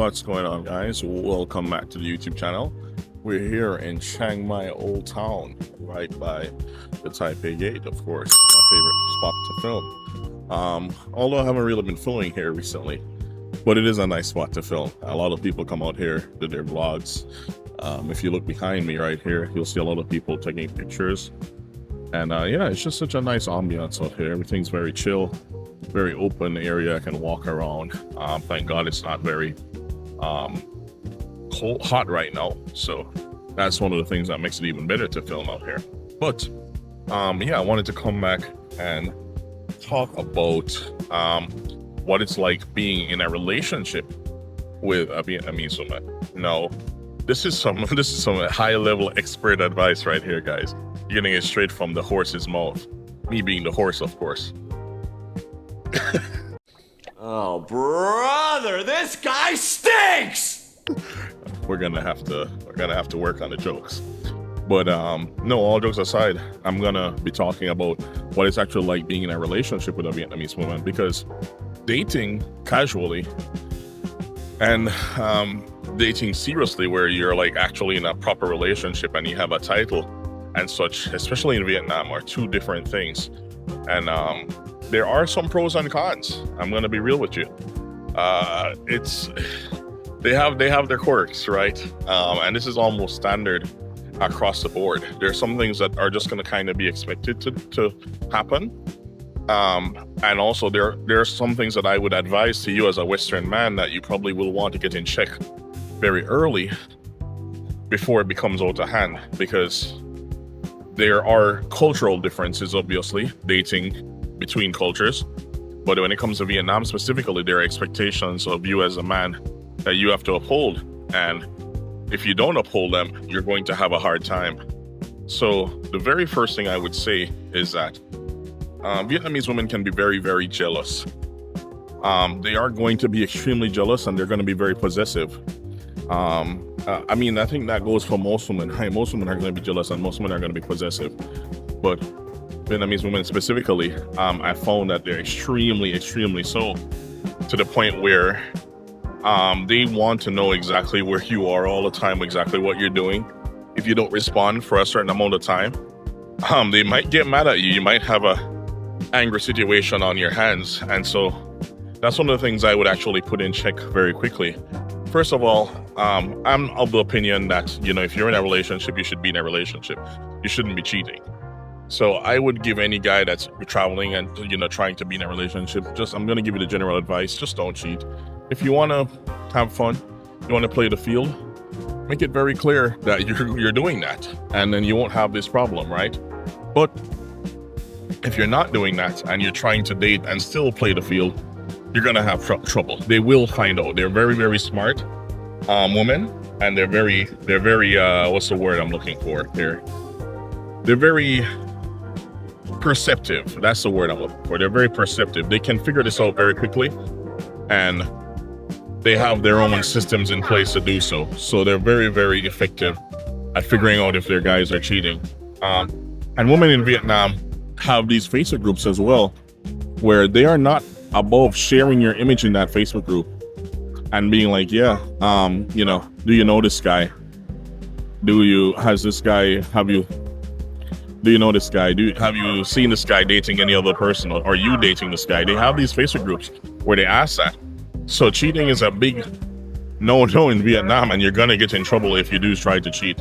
What's going on, guys? Welcome back to the YouTube channel. We're here in Chiang Mai Old Town, right by the Taipei Gate, of course, my favorite spot to film. Although I haven't really been filming here recently, but it is a nice spot to film. A lot of people come out here, do their vlogs. If you look behind me right here, you'll see a lot of people taking pictures. And yeah, it's just such a nice ambiance out here. Everything's very chill, very open area. I can walk around. Thank God it's not very hot right now, so that's one of the things that makes it even better to film out here. But yeah, I wanted to come back and talk about what it's like being in a relationship with a Vietnamese woman. Now, this is some high level expert advice right here, guys. You're getting it straight from the horse's mouth, me being the horse, of course. Oh, brother, this guy stinks! We're gonna have to work on the jokes. But no, all jokes aside, I'm gonna be talking about what it's actually like being in a relationship with a Vietnamese woman, because dating casually and dating seriously, where you're like actually in a proper relationship and you have a title and such, especially in Vietnam, are two different things. And there are some pros and cons. I'm gonna be real with you. They have their quirks, right? And this is almost standard across the board. There's some things that are just gonna kind of be expected to happen. And also there are some things that I would advise to you as a Western man that you probably will want to get in check very early before it becomes out of hand, because there are cultural differences, obviously, dating between cultures. But when it comes to Vietnam specifically, there are expectations of you as a man that you have to uphold. And if you don't uphold them, you're going to have a hard time. So the very first thing I would say is that Vietnamese women can be very, very jealous. They are going to be extremely jealous, and they're going to be very possessive. I mean, I think that goes for most women. Most women are going to be jealous, and most women are going to be possessive. But Vietnamese women specifically, I found that they're extremely, extremely so, to the point where they want to know exactly where you are all the time, exactly what you're doing. If you don't respond for a certain amount of time, they might get mad at you. You might have a angry situation on your hands. And so that's one of the things I would actually put in check very quickly. First of all, I'm of the opinion that, you know, if you're in a relationship, you should be in a relationship. You shouldn't be cheating. So I would give any guy that's traveling and, you know, trying to be in a relationship, I'm going to give you the general advice, just don't cheat. If you want to have fun, you want to play the field, make it very clear that you're doing that, and then you won't have this problem, right? But if you're not doing that and you're trying to date and still play the field, you're going to have trouble. They will find out. They're very, very smart women, and they're very what's the word I'm looking for? They're very perceptive. That's the word I'm looking for. They're very perceptive. They can figure this out very quickly, and they have their own systems in place to do so. So they're very, very effective at figuring out if their guys are cheating. And women in Vietnam have these Facebook groups as well, where they are not above sharing your image in that Facebook group and being like, yeah, you know, do you know this guy? Do you know this guy? Have you seen this guy dating any other person, or are you dating this guy? They have these Facebook groups where they ask that. So cheating is a big no-no in Vietnam, and you're gonna get in trouble if you do try to cheat.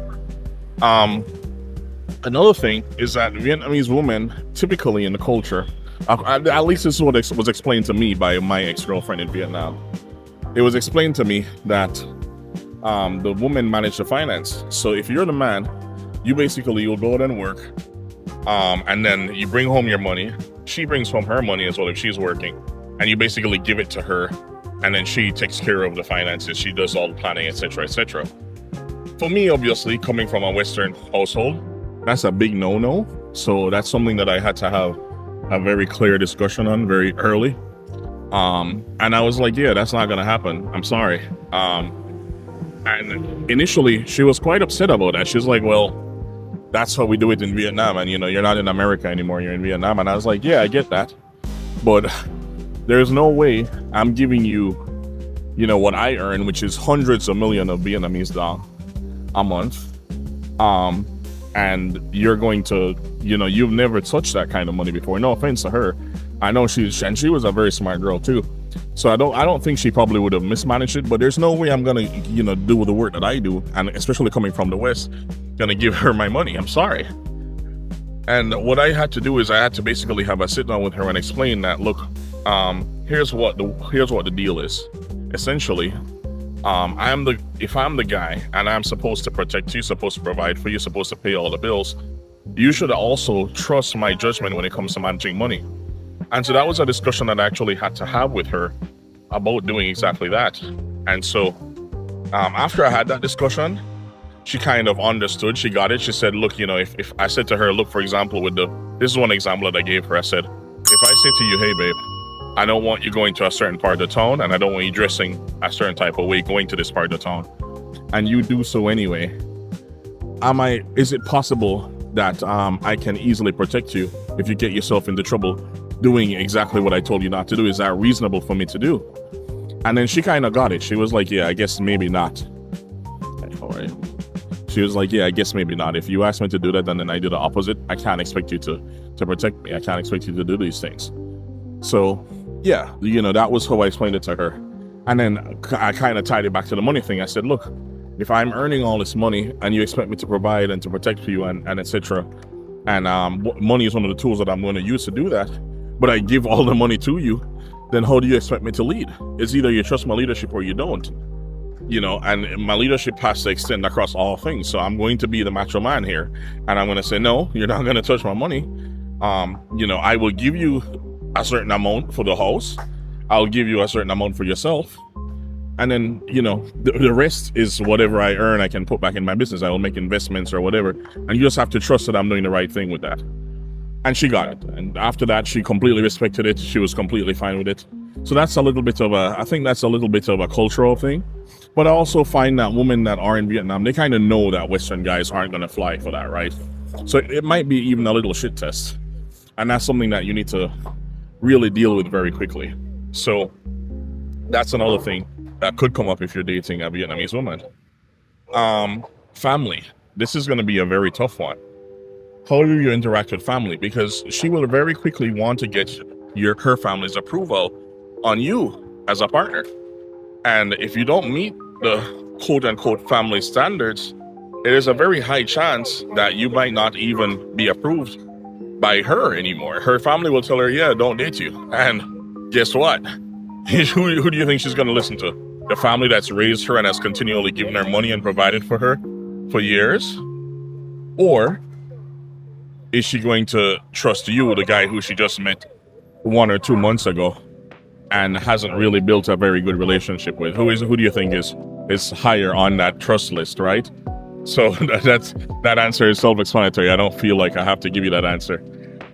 Another thing is that Vietnamese women, typically in the culture, at least this is what was explained to me by my ex-girlfriend in Vietnam. It was explained to me that the women manage the finance. So if you're the man, you'll go out and work, and then you bring home your money. She brings home her money as well if she's working, and you basically give it to her, and then she takes care of the finances. She does all the planning, etc., etc. For me, obviously, coming from a Western household, that's a big no-no. So that's something that I had to have a very clear discussion on very early. And I was like, yeah, that's not gonna happen. I'm sorry. And initially, she was quite upset about that. She was like, well, that's how we do it in Vietnam. And, you know, you're not in America anymore, you're in Vietnam. And I was like, yeah, I get that. But there's no way I'm giving you what I earn, which is hundreds of millions of Vietnamese dong a month. And you're going to, you've never touched that kind of money before. No offense to her. I know she was a very smart girl too. So I don't think she probably would have mismanaged it, but there's no way I'm gonna, do the work that I do, and especially coming from the West, gonna give her my money. I'm sorry. And what I had to do is I had to basically have a sit down with her and explain that, look, here's what the deal is. Essentially, if I'm the guy and I'm supposed to protect you, supposed to provide for you, supposed to pay all the bills, you should also trust my judgment when it comes to managing money. And so that was a discussion that I actually had to have with her about doing exactly that. And so after I had that discussion, she kind of understood. She got it. She said, look, if I said to her, look, for example, this is one example that I gave her. I said, if I say to you, hey, babe, I don't want you going to a certain part of the town, and I don't want you dressing a certain type of way going to this part of the town, and you do so anyway, is it possible that I can easily protect you if you get yourself into trouble doing exactly what I told you not to do? Is that reasonable for me to do? And then she kind of got it. She was like, yeah, I guess maybe not. Hey, all right. She was like, yeah, I guess maybe not. If you ask me to do that, then I do the opposite. I can't expect you to protect me. I can't expect you to do these things. So yeah, that was how I explained it to her. And then I kind of tied it back to the money thing. I said, look, if I'm earning all this money and you expect me to provide and to protect for you and etc., and money is one of the tools that I'm going to use to do that, but I give all the money to you, then how do you expect me to lead? It's either you trust my leadership or you don't. And my leadership has to extend across all things. So I'm going to be the macho man here, and I'm going to say, no, you're not going to touch my money. I will give you a certain amount for the house. I'll give you a certain amount for yourself. And then, the rest is whatever I earn, I can put back in my business. I will make investments or whatever. And you just have to trust that I'm doing the right thing with that. And she got it. And after that, she completely respected it. She was completely fine with it. So that's a little bit of a cultural thing. But I also find that women that are in Vietnam, they kind of know that Western guys aren't going to fly for that, right? So it might be even a little shit test. And that's something that you need to really deal with very quickly. So that's another thing that could come up if you're dating a Vietnamese woman. Family. This is going to be a very tough one. How do you interact with family? Because she will very quickly want to get her family's approval on you as a partner. And if you don't meet the quote-unquote family standards, it is a very high chance that you might not even be approved by her anymore. Her family will tell her, yeah, don't date you. And guess what? Who do you think she's going to listen to? The family that's raised her and has continually given her money and provided for her for years? Or is she going to trust you, the guy who she just met 1 or 2 months ago and hasn't really built a very good relationship with? Who do you think is higher on that trust list, right? So that answer is self-explanatory. I don't feel like I have to give you that answer.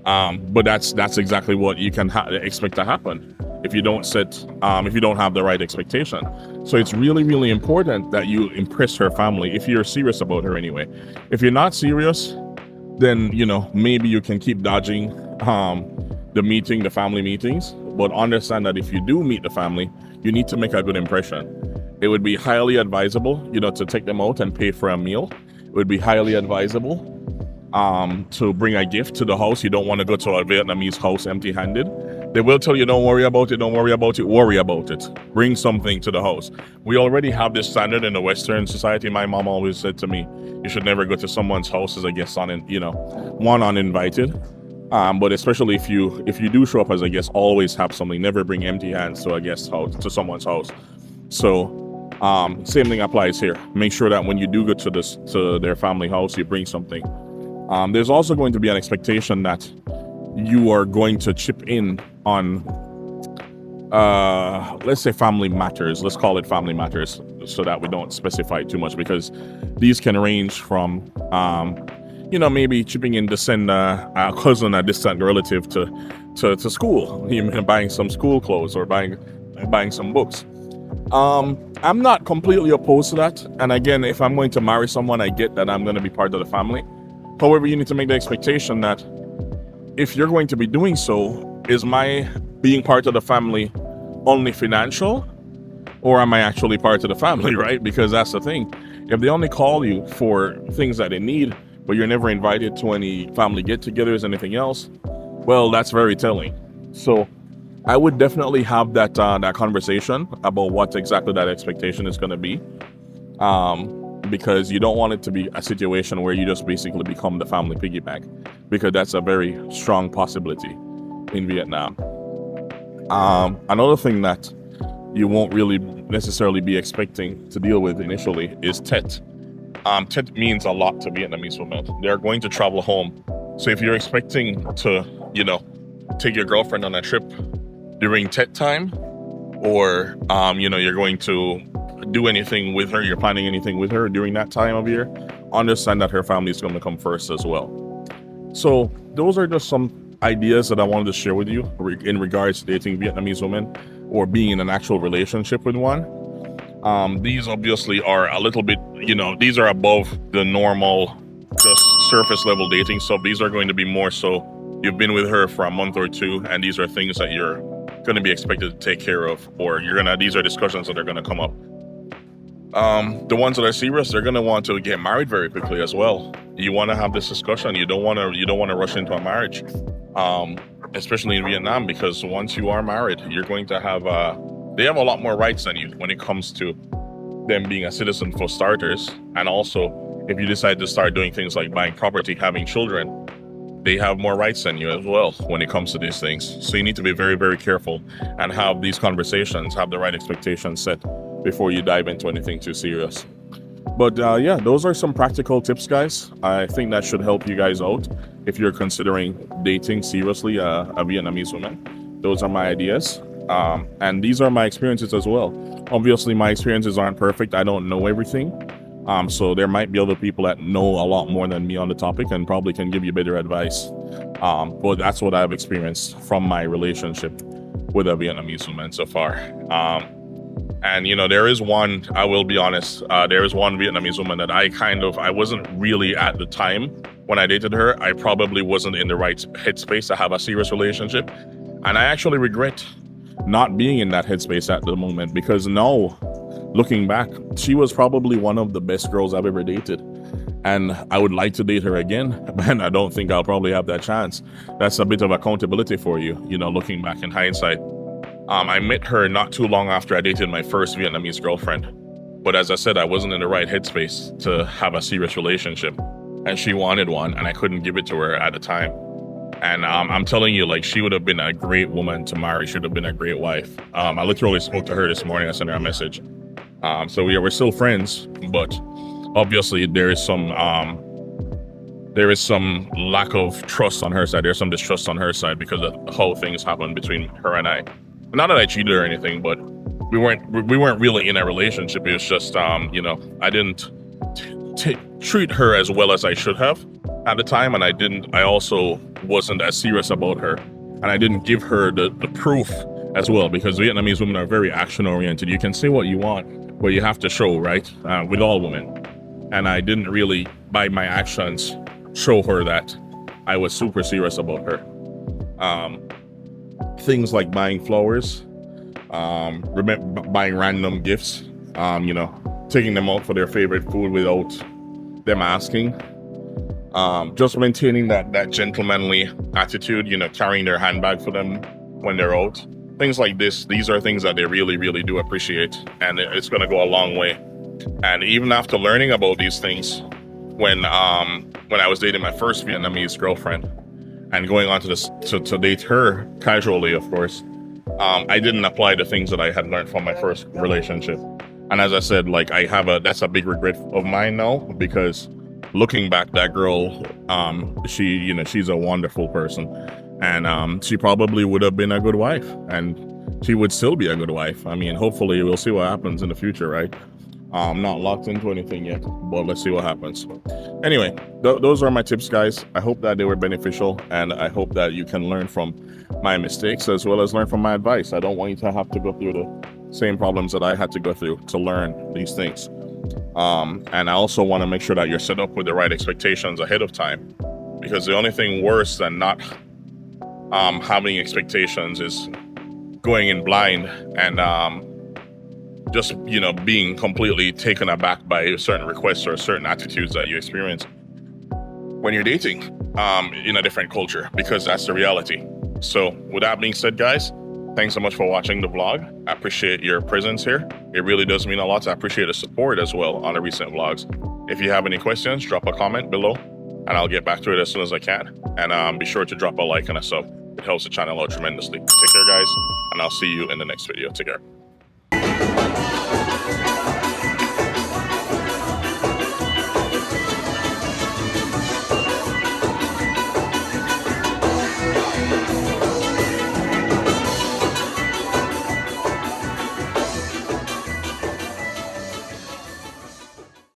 But that's exactly what you can expect to happen if you don't have the right expectation. So it's really, really important that you impress her family if you're serious about her anyway. If you're not serious, then maybe you can keep dodging the family meetings. But understand that if you do meet the family, you need to make a good impression. It would be highly advisable, to take them out and pay for a meal. It would be highly advisable to bring a gift to the house. You don't want to go to a Vietnamese house empty-handed. They will tell you, don't worry about it, worry about it. Bring something to the house. We already have this standard in the Western society. My mom always said to me, you should never go to someone's house as a guest uninvited. But especially if you do show up as a guest, always have something. Never bring empty hands to a guest house, to someone's house. So same thing applies here. Make sure that when you do go to their family house, you bring something. There's also going to be an expectation that you are going to chip in on, let's say, family matters. Let's call it family matters so that we don't specify too much, because these can range from, maybe chipping in to send a cousin, a distant relative to school, buying some school clothes or buying some books. I'm not completely opposed to that. And again, if I'm going to marry someone, I get that I'm going to be part of the family. However, you need to make the expectation that if you're going to be doing so, is my being part of the family only financial? or am I actually part of the family, right? Because that's the thing. If they only call you for things that they need, but you're never invited to any family get-togethers, anything else, well, that's very telling. So I would definitely have that conversation about what exactly that expectation is going to be, because you don't want it to be a situation where you just basically become the family piggyback, because that's a very strong possibility in Vietnam. Another thing that you won't really necessarily be expecting to deal with initially is Tet. Tet means a lot to Vietnamese women. They're going to travel home. So if you're expecting to, take your girlfriend on a trip during Tet time, or, you're going to do anything with her, you're planning anything with her during that time of year, understand that her family is going to come first as well. So those are just some ideas that I wanted to share with you in regards to dating Vietnamese women or being in an actual relationship with one. These obviously are a little bit, these are above the normal, just surface level dating stuff. These are going to be more so you've been with her for a month or two, and these are things that you're going to be expected to take care of, or these are discussions that are going to come up. The ones that are serious, they're going to want to get married very quickly as well. You want to have this discussion. You don't want to rush into a marriage, especially in Vietnam, because once you are married, you're going to have they have a lot more rights than you when it comes to them being a citizen for starters. And also, if you decide to start doing things like buying property, having children, they have more rights than you as well when it comes to these things. So you need to be very, very careful and have these conversations, have the right expectations set before you dive into anything too serious. But yeah, those are some practical tips, guys. I think that should help you guys out if you're considering dating seriously a Vietnamese woman. Those are my ideas. And these are my experiences as well. Obviously, my experiences aren't perfect. I don't know everything. So there might be other people that know a lot more than me on the topic and probably can give you better advice. But that's what I've experienced from my relationship with a Vietnamese woman so far. And there is one, I will be honest, there is one Vietnamese woman that I wasn't really at the time when I dated her. I probably wasn't in the right headspace to have a serious relationship. And I actually regret not being in that headspace at the moment, because now, looking back, she was probably one of the best girls I've ever dated. And I would like to date her again, and I don't think I'll probably have that chance. That's a bit of accountability for you, looking back in hindsight. I met her not too long after I dated my first Vietnamese girlfriend. But as I said, I wasn't in the right headspace to have a serious relationship. And she wanted one, and I couldn't give it to her at the time. And I'm telling you, like, she would have been a great woman to marry. She would have been a great wife. I literally spoke to her this morning. I sent her a message. So we're still friends, but obviously there is some lack of trust on her side. There's some distrust on her side because of how things happened between her and I. Not that I cheated or anything, but we weren't really in a relationship. It was just I didn't treat her as well as I should have at the time, and I also wasn't as serious about her, and I didn't give her the proof as well, because Vietnamese women are very action oriented. You can say what you want, but you have to show, right? With all women. And I didn't really, by my actions, show her that I was super serious about her. Things like buying flowers, buying random gifts, taking them out for their favorite food without them asking. Just maintaining that gentlemanly attitude, carrying their handbag for them when they're out. Things like this, these are things that they really, really do appreciate, and it's going to go a long way. And even after learning about these things, when I was dating my first Vietnamese girlfriend and going on to date her casually, of course, I didn't apply the things that I had learned from my first relationship. And as I said, like, that's a big regret of mine now, because looking back, that girl, she's a wonderful person. And she probably would have been a good wife, and she would still be a good wife. I mean, hopefully we'll see what happens in the future, right? I'm not locked into anything yet, but let's see what happens. Anyway, those are my tips, guys. I hope that they were beneficial, and I hope that you can learn from my mistakes as well as learn from my advice. I don't want you to have to go through the same problems that I had to go through to learn these things. And I also want to make sure that you're set up with the right expectations ahead of time, because the only thing worse than not having expectations is going in blind and just, being completely taken aback by certain requests or certain attitudes that you experience when you're dating in a different culture, because that's the reality. So with that being said, guys, thanks so much for watching the vlog. I appreciate your presence here. It really does mean a lot. I appreciate the support as well on the recent vlogs. If you have any questions, drop a comment below and I'll get back to it as soon as I can. And be sure to drop a like and a sub. It helps the channel out tremendously. Take care, guys, and I'll see you in the next video. Take care.